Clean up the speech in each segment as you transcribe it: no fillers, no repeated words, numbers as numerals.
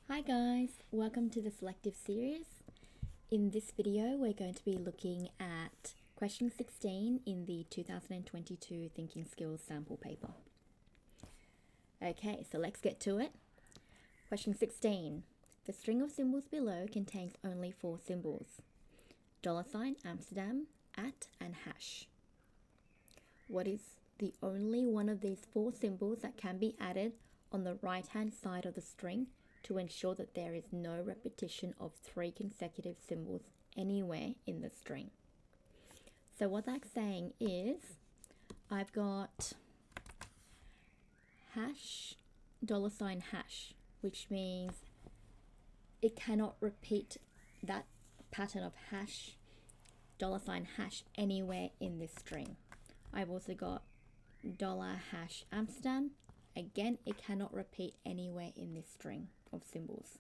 Hi guys, welcome to the Selective Series. In this video we're going to be looking at question 16 in the 2022 Thinking Skills sample paper. Okay, so let's get to it. Question 16. The string of symbols below contains only 4 symbols: $, Amsterdam, @ and hash. What is the only one of these 4 symbols that can be added on the right hand side of the string to ensure that there is no repetition of 3 consecutive symbols anywhere in the string? So what that's saying is I've got hash, $hash, which means it cannot repeat that pattern of hash, $hash anywhere in this string. I've also got $hash Amsterdam. Again, it cannot repeat anywhere in this string of symbols.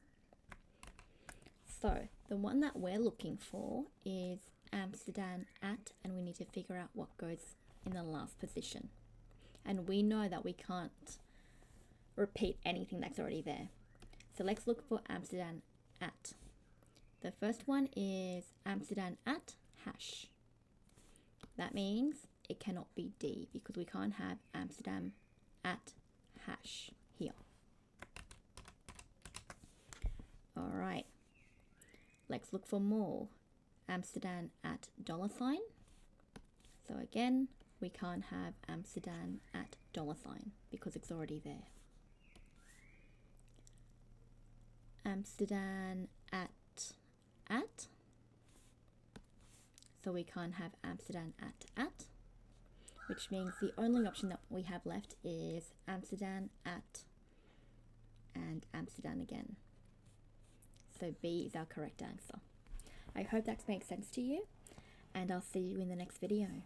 So the one that we're looking for is Amsterdam @ and we need to figure out what goes in the last position. And we know that we can't repeat anything that's already there. So let's look for Amsterdam @. The first one is Amsterdam @ hash. That means it cannot be D because we can't have Amsterdam @ hash here. All right, let's look for more. Amsterdam @ $. So again, we can't have Amsterdam @ $, because it's already there. Amsterdam @ so we can't have Amsterdam @ which means the only option that we have left is Amsterdam @ and Amsterdam again. So B is our correct answer. I hope that makes sense to you, and I'll see you in the next video.